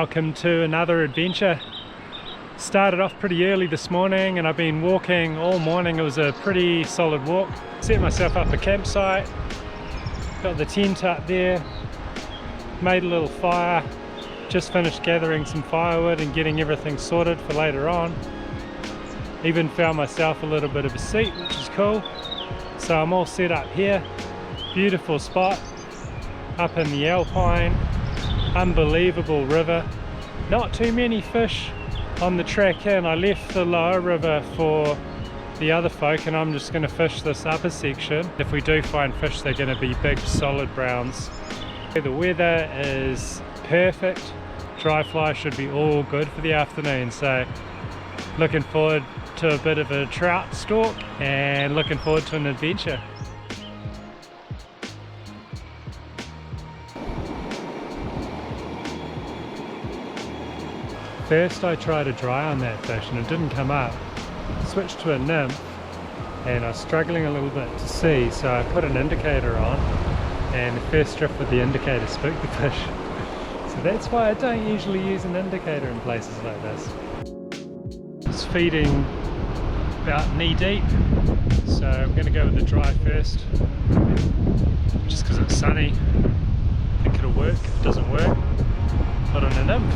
Welcome to another adventure. Started off pretty early this morning and I've been walking all morning. It was a pretty solid walk. Set myself up a campsite, got the tent up there, made a little fire, just finished gathering some firewood and getting everything sorted for later on. Even found myself a little bit of a seat, which is cool. So I'm all set up here. Beautiful spot up in the Alpine. Unbelievable river. Not too many fish on the track in. I left the lower river for the other folk and I'm just going to fish this upper section. If we do find fish, they're going to be big solid browns. The weather is perfect. Dry fly should be all good for the afternoon, so looking forward to a bit of a trout stalk and looking forward to an adventure. First I tried to dry on that fish and it didn't come up. Switched to a nymph and I was struggling a little bit to see, so I put an indicator on and the first drift with the indicator spooked the fish. So that's why I don't usually use an indicator in places like this. It's feeding about knee deep, so I'm going to go with the dry first just because it's sunny. I think it'll work. If it doesn't work, put on a nymph.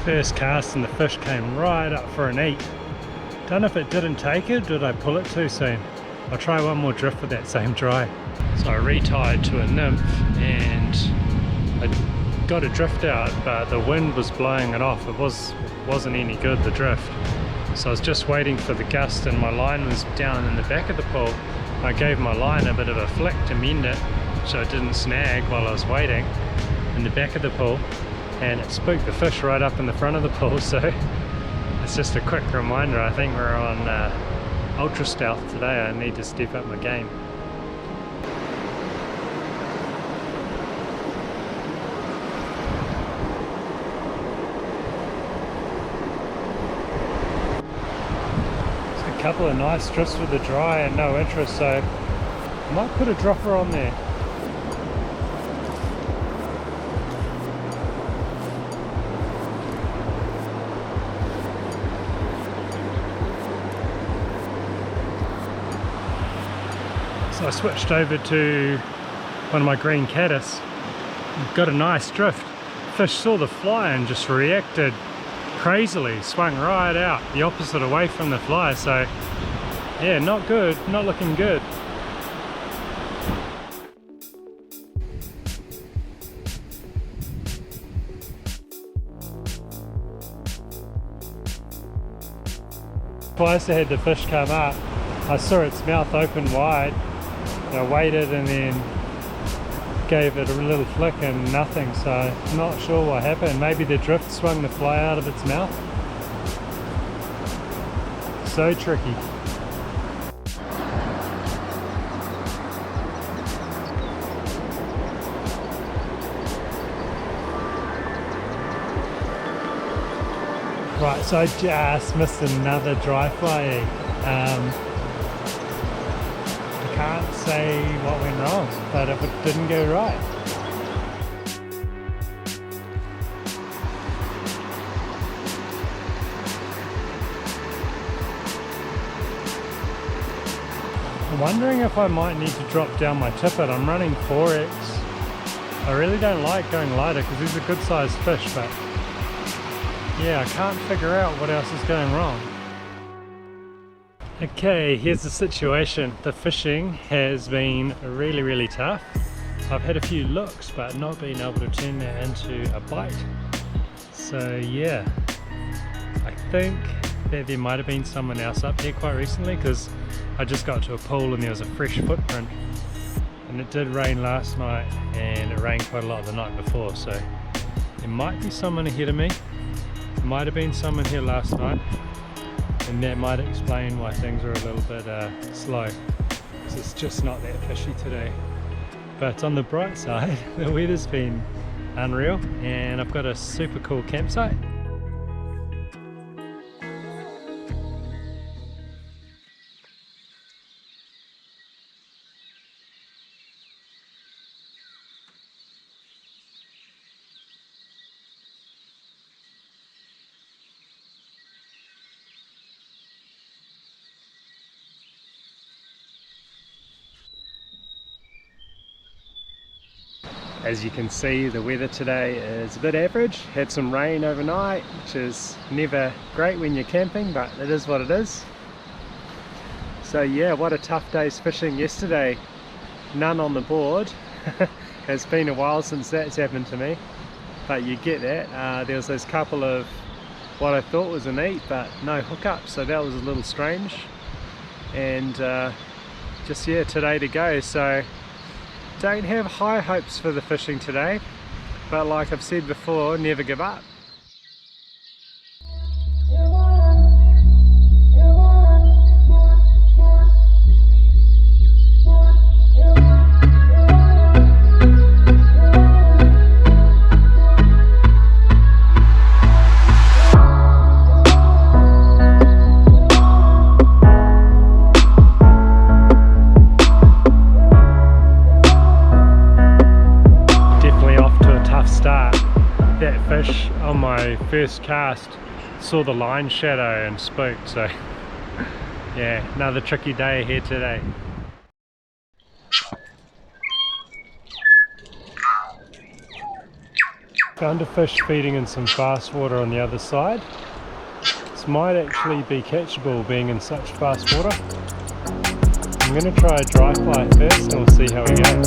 First cast and the fish came right up for an eat. Don't know if it didn't take it, did I pull it too soon? I'll try one more drift with that same dry. So I retied to a nymph and I got a drift out, but the wind was blowing it off. It wasn't any good, the drift. So I was just waiting for the gust and my line was down in the back of the pool. I gave my line a bit of a flick to mend it so it didn't snag while I was waiting in the back of the pool. And it spooked the fish right up in the front of the pool, so it's just a quick reminder. I think we're on ultra stealth today. I need to step up my game. It's a couple of nice drifts with the dry and no interest, so I might put a dropper on there. So I switched over to one of my green caddis, got a nice drift. Fish saw the fly and just reacted crazily, swung right out the opposite away from the fly, so yeah, not good, not looking good. Twice I had the fish come up, I saw its mouth open wide. I waited and then gave it a little flick and nothing, so I'm not sure what happened. Maybe the drift swung the fly out of its mouth. So tricky. Right, so I just missed another dry fly. Can't say what went wrong, but if it didn't go right. I'm wondering if I might need to drop down my tippet. I'm running 4X. I really don't like going lighter because these are good sized fish, but yeah, I can't figure out what else is going wrong. Okay, here's the situation. The fishing has been really tough. I've had a few looks but not been able to turn that into a bite. So yeah, I think that there might have been someone else up here quite recently because I just got to a pool and there was a fresh footprint. And it did rain last night and it rained quite a lot the night before, so there might be someone ahead of me. There might have been someone here last night. And that might explain why things are a little bit slow, because it's just not that fishy today. But on the bright side, the weather's been unreal and I've got a super cool campsite. As you can see, the weather today is a bit average. Had some rain overnight, which is never great when you're camping, but it is what it is. So yeah, what a tough day's fishing yesterday. None on the board. It's been a while since that's happened to me, but you get that. There was those couple of what I thought was an eat, but no hookup, so that was a little strange. And just yeah, today to go. So don't have high hopes for the fishing today, but like I've said before, never give up. On my first cast saw the line shadow and spooked, so yeah, another tricky day ahead today. Found a fish feeding in some fast water on the other side. This might actually be catchable being in such fast water. I'm going to try a dry fly first and we'll see how we go.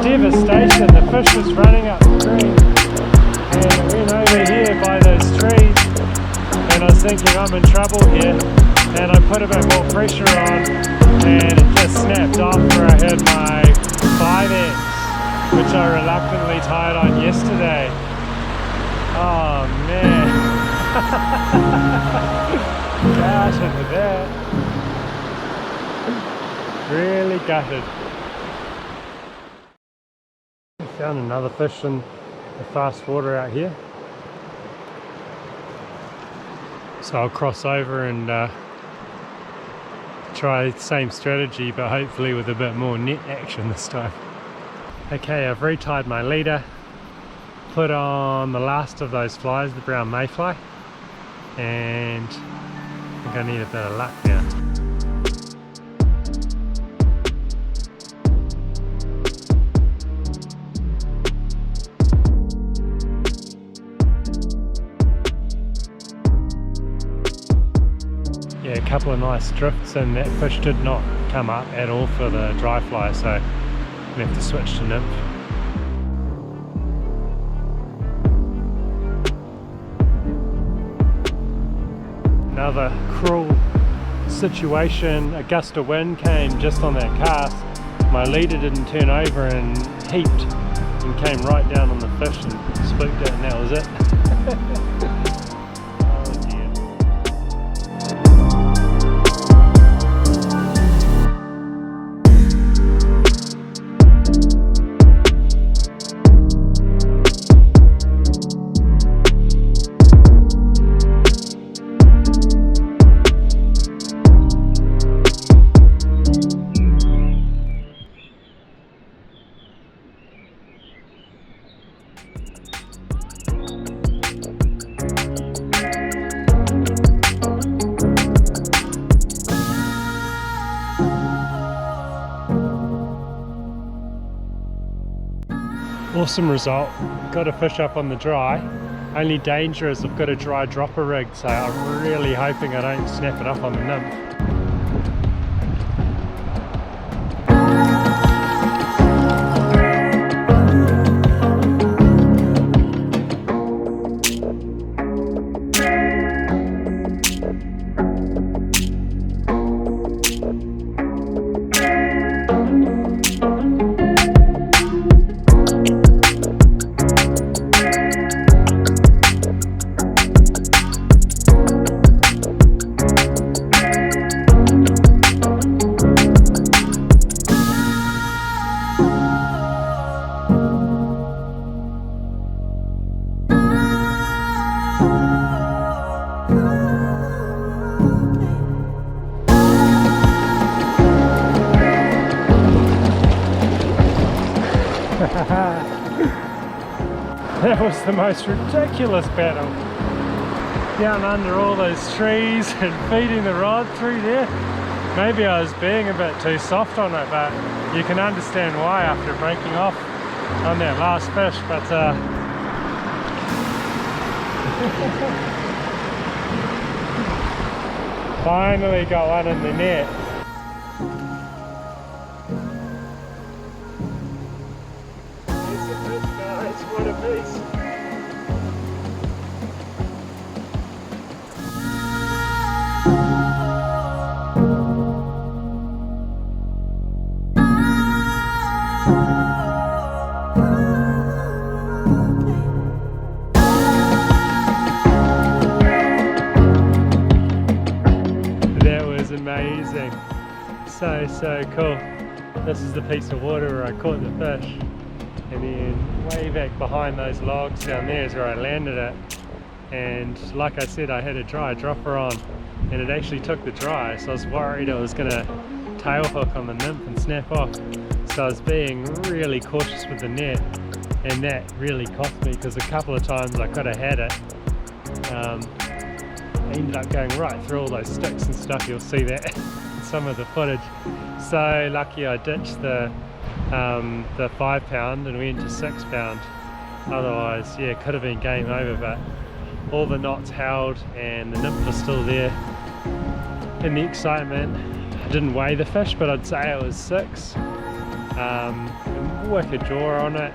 Devastation, the fish was running upstream and it went over here by those trees and I was thinking I'm in trouble here, and I put a bit more pressure on and it just snapped off where I had my 5X, which I reluctantly tied on yesterday. Oh man. Gutted with that. Really gutted. Found another fish in the fast water out here, so I'll cross over and try the same strategy, but hopefully with a bit more net action this time. Okay, I've retied my leader, put on the last of those flies, the brown mayfly, and I think I need a bit of luck now. Yeah, a couple of nice drifts, and that fish did not come up at all for the dry fly, so I'm going to have to switch to nymph. Another cruel situation, a gust of wind came just on that cast. My leader didn't turn over and heaped and came right down on the fish and spooked it, and that was it. Awesome result, got a fish up on the dry. Only danger is I've got a dry dropper rig, so I'm really hoping I don't snap it up on the nymph. That was the most ridiculous battle. Down under all those trees and feeding the rod through there. Maybe I was being a bit too soft on it, but you can understand why after breaking off on that last fish. But finally got one in the net. Nice, what a beast. Amazing, so cool. This is the piece of water where I caught the fish, and then way back behind those logs down there is where I landed it. And like I said, I had a dry dropper on and it actually took the dry, so I was worried it was gonna tail hook on the nymph and snap off, so I was being really cautious with the net, and that really cost me because a couple of times I could have had it. Ended up going right through all those sticks and stuff. You'll see that in some of the footage. So lucky I ditched the 5 pound and went to 6 pound. Otherwise, yeah, it could have been game over, but all the knots held and the nymph was still there. In the excitement, I didn't weigh the fish, but I'd say it was 6. Wicked jaw on it,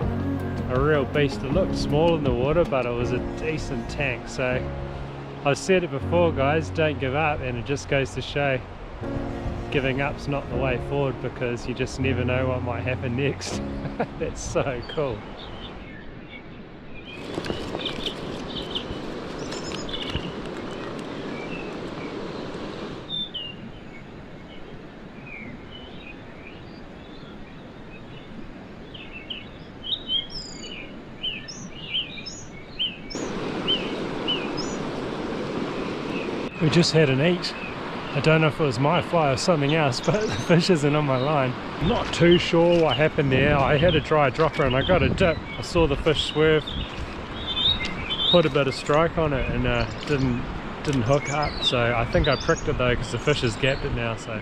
a real beast. It looked small in the water, but it was a decent tank. So I've said it before, guys, don't give up, and it just goes to show giving up's not the way forward, because you just never know what might happen next. That's so cool. We just had an eat. I don't know if it was my fly or something else, but the fish isn't on my line. I'm not too sure what happened there. I had a dry dropper and I got a dip. I saw the fish swerve, put a bit of strike on it, and didn't hook up. So I think I pricked it though, because the fish has gapped it now. So.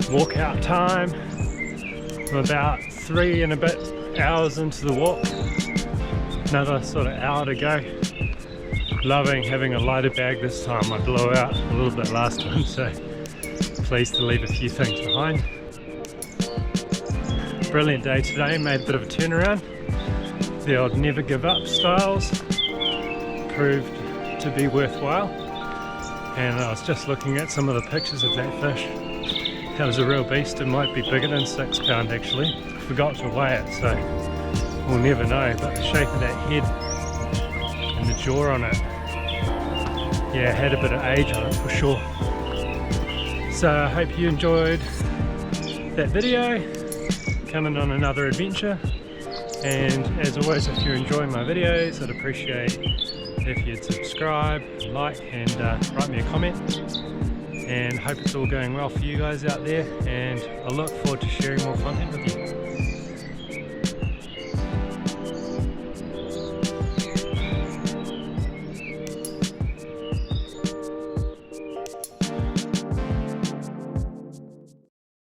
Walkout time. I'm about 3 and a bit hours into the walk. Another sort of hour to go. Loving having a lighter bag this time. I blew out a little bit last time, so pleased to leave a few things behind. Brilliant day today, made a bit of a turnaround. The old never give up styles proved to be worthwhile. And I was just looking at some of the pictures of that fish. That was a real beast. It might be bigger than 6 pound actually. I forgot to weigh it, so we'll never know. But the shape of that head and the jaw on it, yeah, had a bit of age on it for sure. So I hope you enjoyed that video. Coming on another adventure. And as always, if you're enjoying my videos, I'd appreciate if you'd subscribe, like, and write me a comment. And hope it's all going well for you guys out there, and I look forward to sharing more content with you.